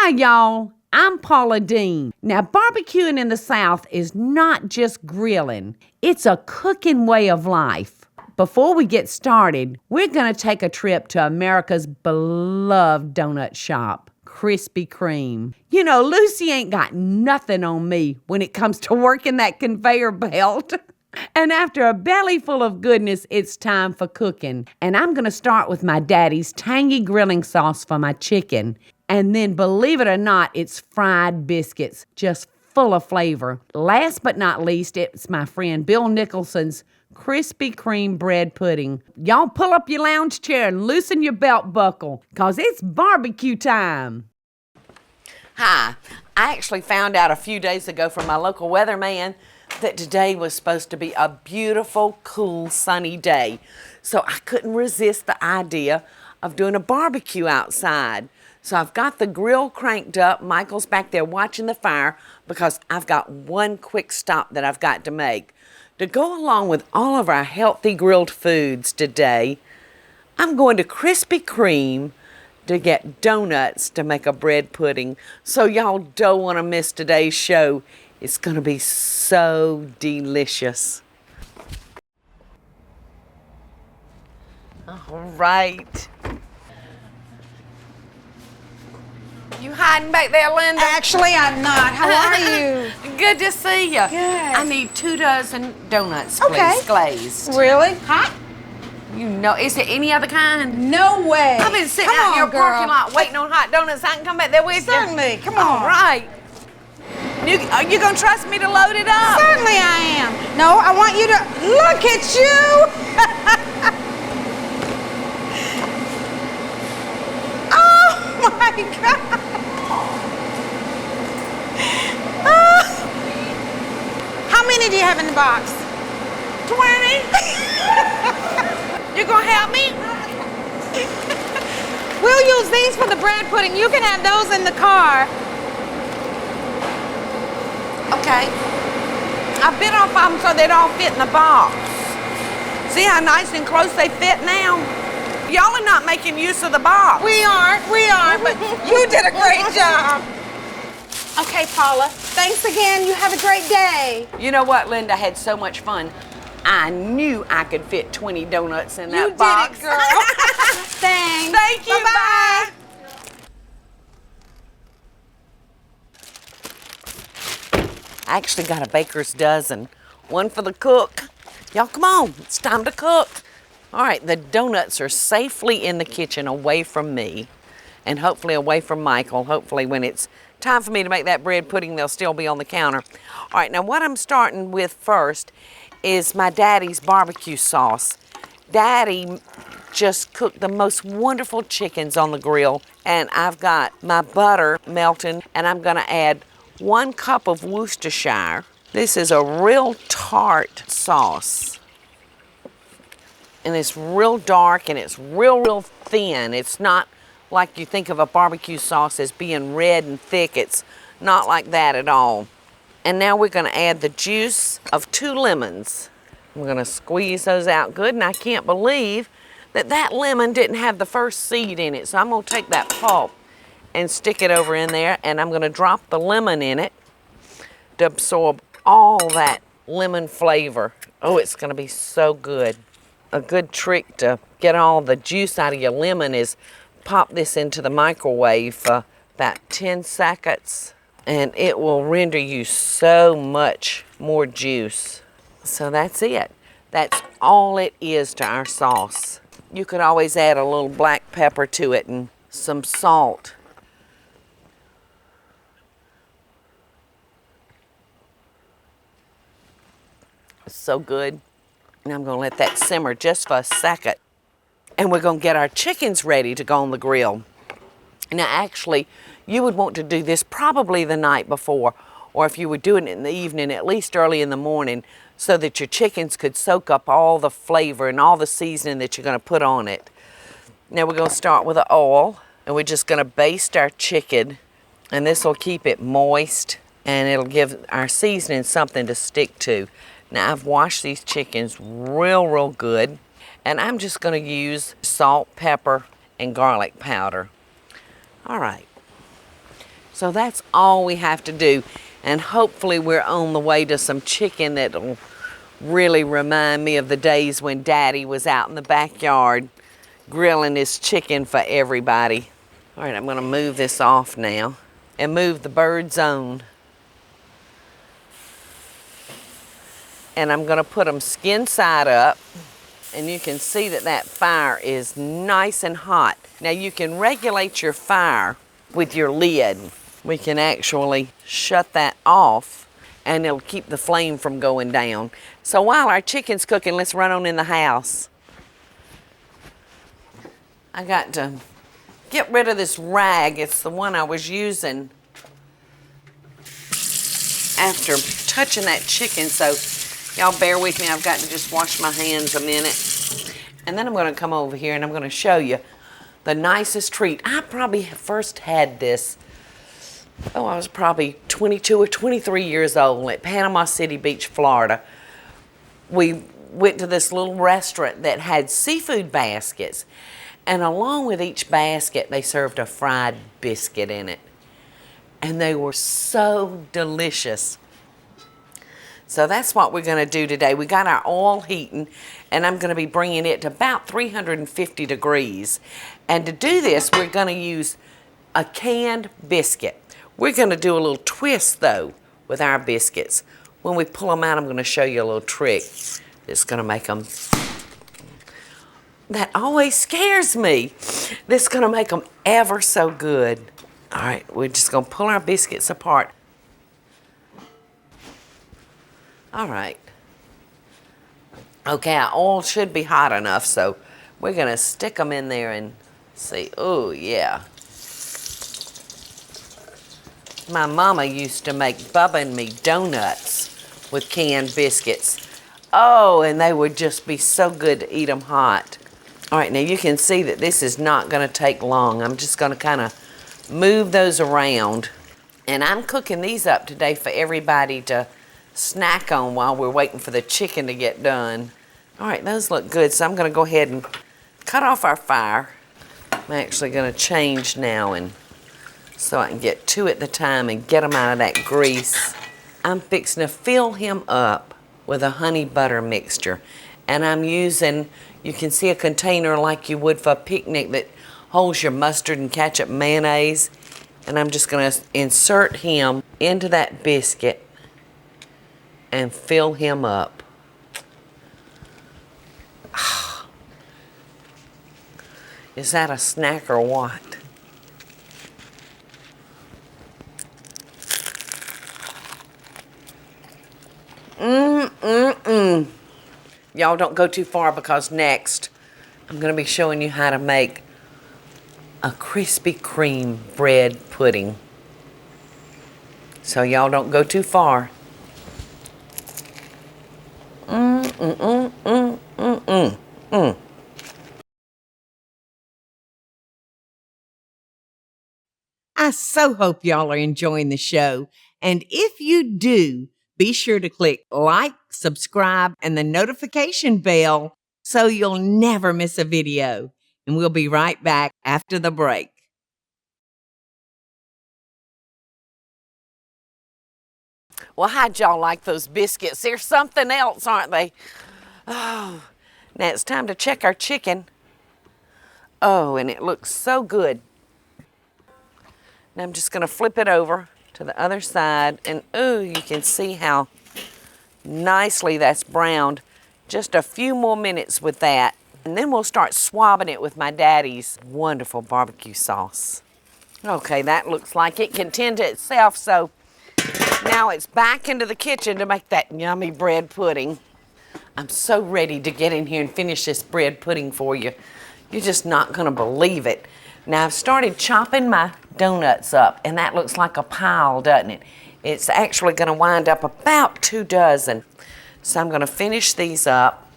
Hi, y'all. I'm Paula Deen. Now, barbecuing in the South is not just grilling. It's a cooking way of life. Before we get started, we're going to take a trip to America's beloved donut shop, Krispy Kreme. You know, Lucy ain't got nothing on me when it comes to working that conveyor belt. And after a belly full of goodness, it's time for cooking. And I'm going to start with my daddy's tangy grilling sauce for my chicken. And then, believe it or not, it's fried biscuits, just full of flavor. Last but not least, it's my friend Bill Nicholson's Krispy Kreme bread pudding. Y'all pull up your lounge chair and loosen your belt buckle, because it's barbecue time. Hi, I actually found out a few days ago from my local weatherman that today was supposed to be a beautiful, cool, sunny day. So I couldn't resist the idea of doing a barbecue outside. So I've got the grill cranked up. Michael's back there watching the fire because I've got one quick stop that I've got to make. To go along with all of our healthy grilled foods today, I'm going to Krispy Kreme to get donuts to make a bread pudding. So y'all don't want to miss today's show. It's going to be so delicious. All right. You hiding back there, Linda? Actually, I'm not. How are you? Good to see you. Good. I need 2 dozen donuts, please, Okay. glazed. Really? Hot? You know, is there any other kind? No way. I've been sitting Come out on, in your girl. parking lot waiting on hot donuts. I can come back there with you. Certainly. Come on. All right. Are you going to trust me to load it up? Certainly I am. No, I want you to look at you. Oh my God. How many do you have in the box? 20. You going to help me? We'll use these for the bread pudding. You can have those in the car. Okay. I bit off them so they don't fit in the box. See how nice and close they fit now? Y'all are not making use of the box. We are, but you did a great job. Okay, Paula, thanks again. You have a great day. You know what, Linda? I had so much fun. I knew I could fit 20 donuts in that box. You did it, girl. Thanks. Thank you. Bye-bye. Bye. I actually got a baker's dozen. One for the cook. Y'all, come on. It's time to cook. All right, the donuts are safely in the kitchen away from me and hopefully away from Michael. Hopefully when it's time for me to make that bread pudding, they'll still be on the counter. All right, now what I'm starting with first is my daddy's barbecue sauce. Daddy just cooked the most wonderful chickens on the grill, and I've got my butter melting, and I'm gonna add 1 cup of Worcestershire. This is a real tart sauce. And it's real dark and it's real thin. It's not like you think of a barbecue sauce as being red and thick. It's not like that at all. And now we're gonna add the juice of 2 lemons. We're gonna squeeze those out good, and I can't believe that that lemon didn't have the first seed in it. So I'm gonna take that pulp and stick it over in there, and I'm gonna drop the lemon in it to absorb all that lemon flavor. Oh, it's gonna be so good. A good trick to get all the juice out of your lemon is pop this into the microwave for about 10 seconds, and it will render you so much more juice. So that's it. That's all it is to our sauce. You could always add a little black pepper to it and some salt. It's so good. And I'm gonna let that simmer just for a second. And we're gonna get our chickens ready to go on the grill. Now actually, you would want to do this probably the night before, or if you were doing it in the evening, at least early in the morning, so that your chickens could soak up all the flavor and all the seasoning that you're gonna put on it. Now we're gonna start with the oil, and we're just gonna baste our chicken, and this will keep it moist, and it'll give our seasoning something to stick to. Now I've washed these chickens real good, and I'm just gonna use salt, pepper, and garlic powder. All right. So that's all we have to do. And hopefully we're on the way to some chicken that'll really remind me of the days when Daddy was out in the backyard grilling his chicken for everybody. All right, I'm gonna move this off now and move the birds on. And I'm gonna put them skin side up. And you can see that that fire is nice and hot. Now you can regulate your fire with your lid. We can actually shut that off and it'll keep the flame from going down. So while our chicken's cooking, let's run on in the house. I got to get rid of this rag. It's the one I was using after touching that chicken. So y'all bear with me. I've got to just wash my hands a minute. And then I'm going to come over here and I'm going to show you the nicest treat. I probably first had this, I was probably 22 or 23 years old at Panama City Beach, Florida. We went to this little restaurant that had seafood baskets. And along with each basket, they served a fried biscuit in it. And they were so delicious. So that's what we're going to do today. We got our oil heating, and I'm going to be bringing it to about 350 degrees. And to do this, we're going to use a canned biscuit. We're going to do a little twist, though, with our biscuits. When we pull them out, I'm going to show you a little trick that's going to make them... That always scares me. This is going to make them ever so good. All right, we're just going to pull our biscuits apart. All right. Okay, our oil should be hot enough, so we're going to stick them in there and see. Oh, yeah. My mama used to make Bubba and me donuts with canned biscuits. Oh, and they would just be so good to eat them hot. All right, now you can see that this is not going to take long. I'm just going to kind of move those around. And I'm cooking these up today for everybody to snack on while we're waiting for the chicken to get done. All right, those look good, so I'm going to go ahead and cut off our fire. I'm actually going to change now and so I can get two at the time and get them out of that grease. I'm fixing to fill him up with a honey butter mixture. And I'm using, you can see a container like you would for a picnic that holds your mustard and ketchup mayonnaise. And I'm just going to insert him into that biscuit and fill him up. Is that a snack or what? Y'all don't go too far because next I'm going to be showing you how to make a Krispy Kreme bread pudding. So y'all don't go too far. I so hope y'all are enjoying the show. And if you do, be sure to click like, subscribe, and the notification bell so you'll never miss a video. And we'll be right back after the break. Well, how'd y'all like those biscuits? They're something else, aren't they? Oh, now it's time to check our chicken. Oh, and it looks so good. Now I'm just gonna flip it over to the other side, and ooh, you can see how nicely that's browned. Just a few more minutes with that, and then we'll start swabbing it with my daddy's wonderful barbecue sauce. Okay, that looks like it can tend to itself, so now it's back into the kitchen to make that yummy bread pudding. I'm so ready to get in here and finish this bread pudding for you. You're just not gonna believe it. Now I've started chopping my donuts up, and that looks like a pile, doesn't it? It's actually gonna wind up about 2 dozen. So I'm gonna finish these up.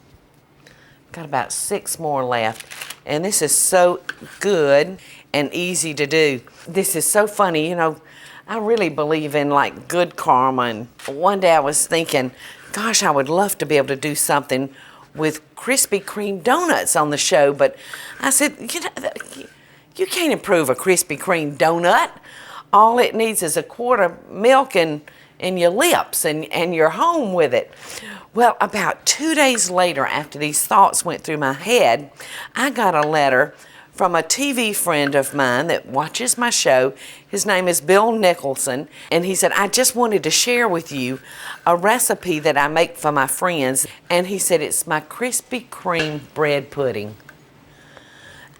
Got about 6 more left. And this is so good and easy to do. This is so funny, you know, I really believe in like good karma. And one day I was thinking, gosh, I would love to be able to do something with Krispy Kreme donuts on the show. But I said, you know, you can't improve a Krispy Kreme donut. All it needs is a quart of milk and your lips, and you're home with it. Well, about 2 days later, after these thoughts went through my head, I got a letter from a TV friend of mine that watches my show. His name is Bill Nicholson, and he said, I just wanted to share with you a recipe that I make for my friends. And he said, it's my Krispy Kreme bread pudding.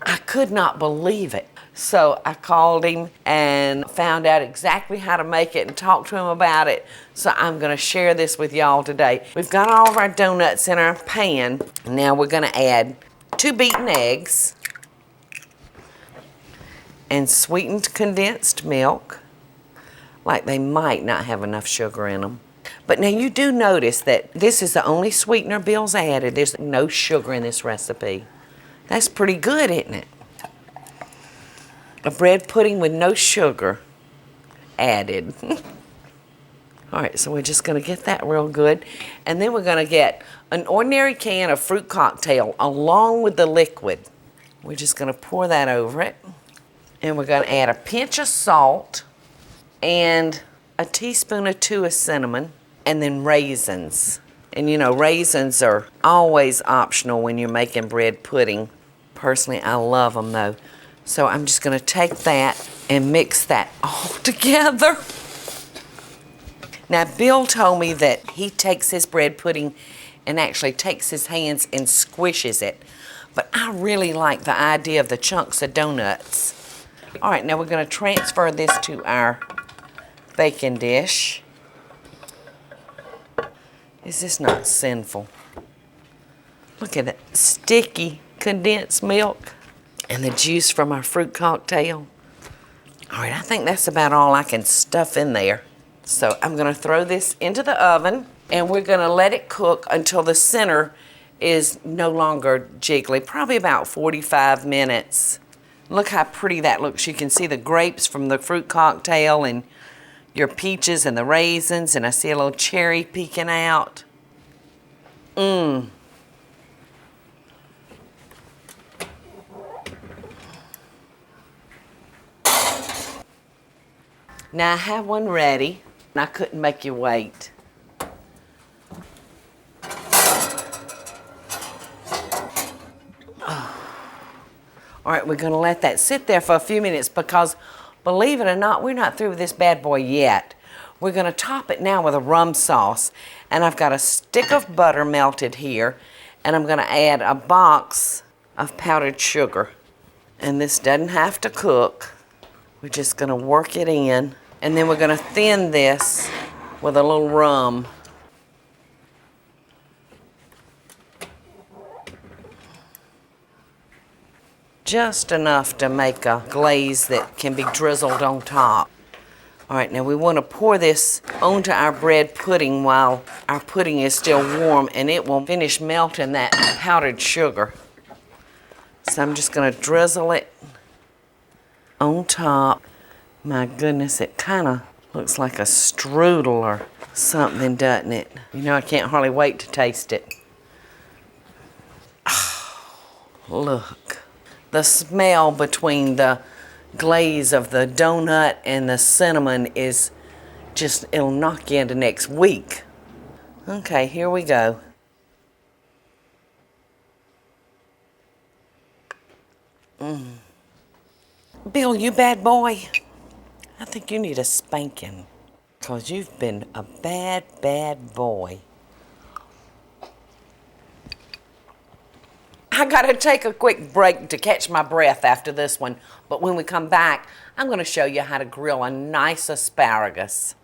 I could not believe it. So I called him and found out exactly how to make it and talked to him about it. So I'm going to share this with y'all today. We've got all of our donuts in our pan. Now we're going to add 2 beaten eggs and sweetened condensed milk. Like they might not have enough sugar in them. But now you do notice that this is the only sweetener Bill's added. There's no sugar in this recipe. That's pretty good, isn't it? A bread pudding with no sugar added. All right, so we're just gonna get that real good. And then we're gonna get an ordinary can of fruit cocktail along with the liquid. We're just gonna pour that over it. And we're gonna add a pinch of salt and a teaspoon or 2 of cinnamon, and then raisins. And you know, raisins are always optional when you're making bread pudding. Personally, I love them though. So I'm just gonna take that and mix that all together. Now, Bill told me that he takes his bread pudding and actually takes his hands and squishes it. But I really like the idea of the chunks of donuts. All right, now we're gonna transfer this to our baking dish. Is this not sinful? Look at it, sticky condensed milk. And the juice from our fruit cocktail. All right, I think that's about all I can stuff in there. So I'm gonna throw this into the oven, and we're gonna let it cook until the center is no longer jiggly, probably about 45 minutes. Look how pretty that looks. You can see the grapes from the fruit cocktail and your peaches and the raisins, and I see a little cherry peeking out. Mmm. Now I have one ready, and I couldn't make you wait. Oh. All right, we're gonna let that sit there for a few minutes because, believe it or not, we're not through with this bad boy yet. We're gonna top it now with a rum sauce, and I've got a stick of butter melted here, and I'm gonna add a box of powdered sugar. And this doesn't have to cook. We're just gonna work it in, and then we're gonna thin this with a little rum. Just enough to make a glaze that can be drizzled on top. All right, now we wanna pour this onto our bread pudding while our pudding is still warm, and it will finish melting that powdered sugar. So I'm just gonna drizzle it on top. My goodness, it kind of looks like a strudel or something, doesn't it? You know, I can't hardly wait to taste it. Oh, look. The smell between the glaze of the donut and the cinnamon is just, it'll knock you into next week. Okay, here we go. Bill, you bad boy. I think you need a spanking, because you've been a bad, bad boy. I gotta take a quick break to catch my breath after this one, but when we come back, I'm gonna show you how to grill a nice asparagus.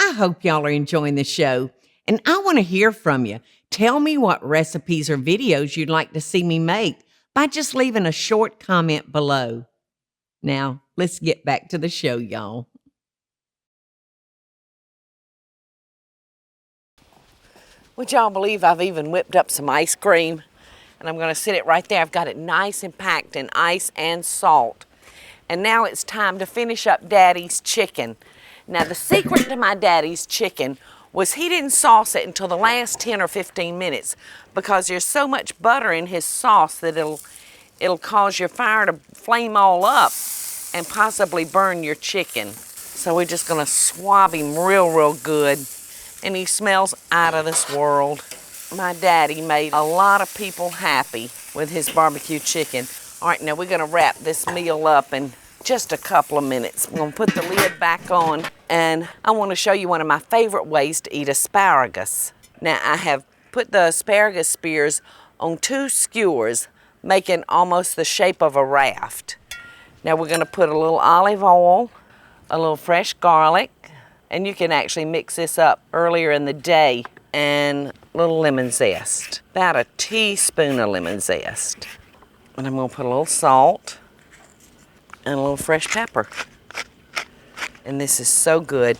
I hope y'all are enjoying the show, and I want to hear from you. Tell me what recipes or videos you'd like to see me make by just leaving a short comment below. Now, let's get back to the show, y'all. Would y'all believe I've even whipped up some ice cream? And I'm gonna sit it right there. I've got it nice and packed in ice and salt. And now it's time to finish up Daddy's chicken. Now the secret to my Daddy's chicken was he didn't sauce it until the last 10 or 15 minutes because there's so much butter in his sauce that it'll cause your fire to flame all up and possibly burn your chicken. So we're just gonna swab him real good. And he smells out of this world. My daddy made a lot of people happy with his barbecue chicken. All right, now we're gonna wrap this meal up in just a couple of minutes. I'm gonna put the lid back on, and I wanna show you one of my favorite ways to eat asparagus. Now, I have put the asparagus spears on 2 skewers, making almost the shape of a raft. Now we're gonna put a little olive oil, a little fresh garlic, and you can actually mix this up earlier in the day, and a little lemon zest, about a teaspoon of lemon zest. And I'm gonna put a little salt and a little fresh pepper. And this is so good.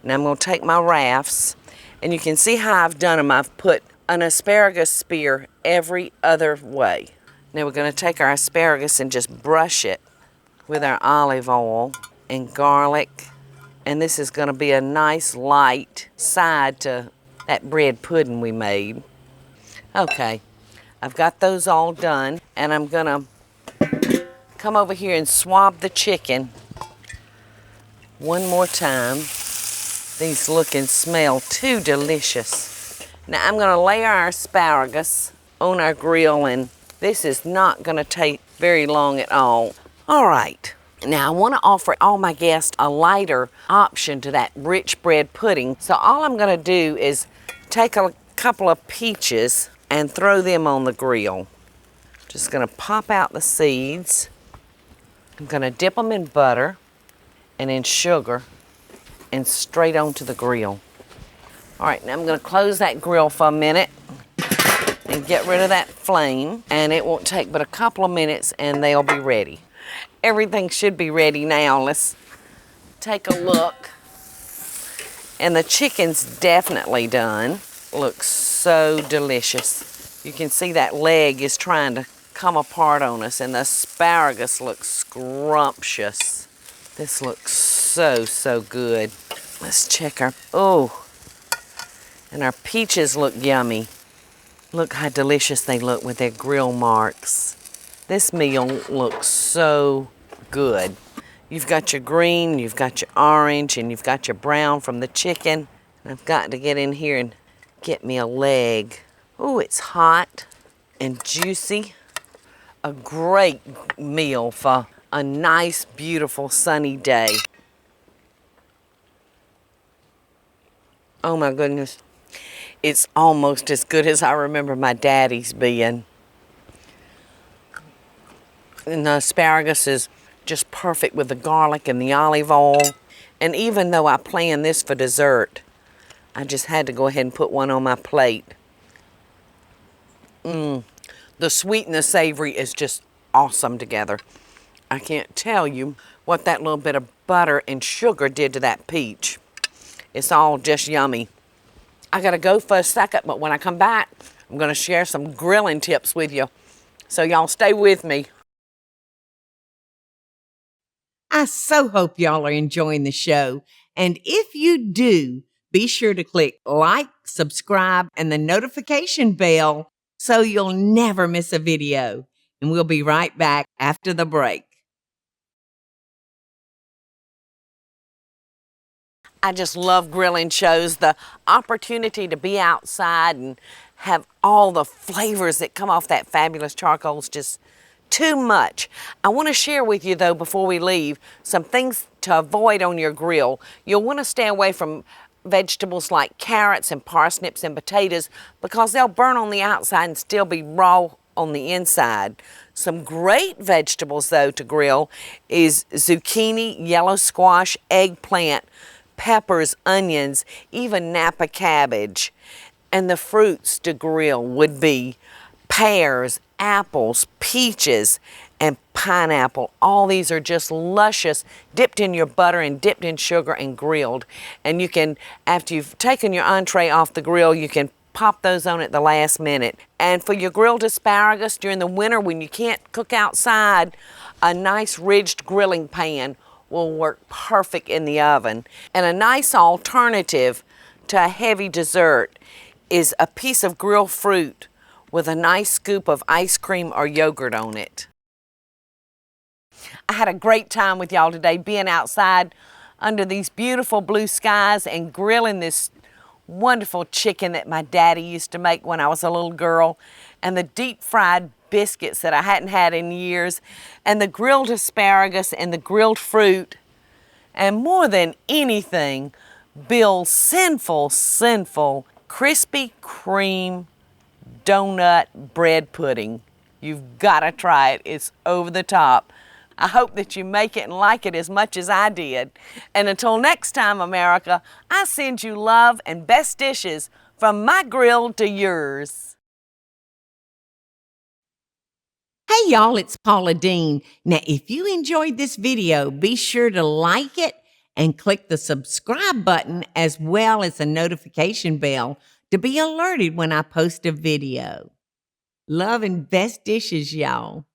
Now I'm gonna take my rafts, and you can see how I've done them. I've put an asparagus spear every other way. Now we're gonna take our asparagus and just brush it with our olive oil and garlic. And this is gonna be a nice light side to that bread pudding we made. Okay, I've got those all done, and I'm gonna come over here and swab the chicken one more time. These look and smell too delicious. Now I'm gonna lay our asparagus on our grill, and this is not gonna take very long at all. All right, now I wanna offer all my guests a lighter option to that rich bread pudding. So all I'm gonna do is take a couple of peaches and throw them on the grill. Just gonna pop out the seeds. I'm gonna dip them in butter and in sugar and straight onto the grill. All right, now I'm gonna close that grill for a minute and get rid of that flame, and it won't take but a couple of minutes and they'll be ready. Everything should be ready now. Let's take a look. And the chicken's definitely done. Looks so delicious. You can see that leg is trying to come apart on us, and the asparagus looks scrumptious. This looks so good. Let's check our, and our peaches look yummy. Look how delicious they look with their grill marks. This meal looks so good. You've got your green, you've got your orange, and you've got your brown from the chicken. I've got to get in here and get me a leg. Oh, it's hot and juicy. A great meal for a nice, beautiful, sunny day. Oh my goodness. It's almost as good as I remember my daddy's being. And the asparagus is just perfect with the garlic and the olive oil. And even though I planned this for dessert, I just had to go ahead and put one on my plate. The sweet and the savory is just awesome together. I can't tell you what that little bit of butter and sugar did to that peach. It's all just yummy. I gotta go for a second, but when I come back, I'm gonna share some grilling tips with you. So y'all stay with me. I so hope y'all are enjoying the show. And if you do, be sure to click like, subscribe, and the notification bell so you'll never miss a video. And we'll be right back after the break. I just love grilling shows. The opportunity to be outside and have all the flavors that come off that fabulous charcoal is just too much. I want to share with you, though, before we leave, some things to avoid on your grill. You'll want to stay away from vegetables like carrots and parsnips and potatoes because they'll burn on the outside and still be raw on the inside. Some great vegetables, though, to grill is zucchini, yellow squash, eggplant, peppers, onions, even Napa cabbage. And the fruits to grill would be pears, apples, peaches, and pineapple. All these are just luscious, dipped in your butter and dipped in sugar and grilled. And you can, after you've taken your entree off the grill, you can pop those on at the last minute. And for your grilled asparagus during the winter when you can't cook outside, a nice ridged grilling pan will work perfect in the oven. And a nice alternative to a heavy dessert is a piece of grilled fruit with a nice scoop of ice cream or yogurt on it. I had a great time with y'all today being outside under these beautiful blue skies and grilling this wonderful chicken that my daddy used to make when I was a little girl, and the deep fried biscuits that I hadn't had in years, and the grilled asparagus and the grilled fruit, and more than anything, Bill's sinful Krispy Kreme donut bread pudding. You've got to try it. It's over the top. I hope that you make it and like it as much as I did. And until next time, America, I send you love and best dishes from my grill to yours. Hey y'all, it's Paula Deen. Now, if you enjoyed this video, be sure to like it and click the subscribe button as well as the notification bell to be alerted when I post a video. Love and best dishes, y'all.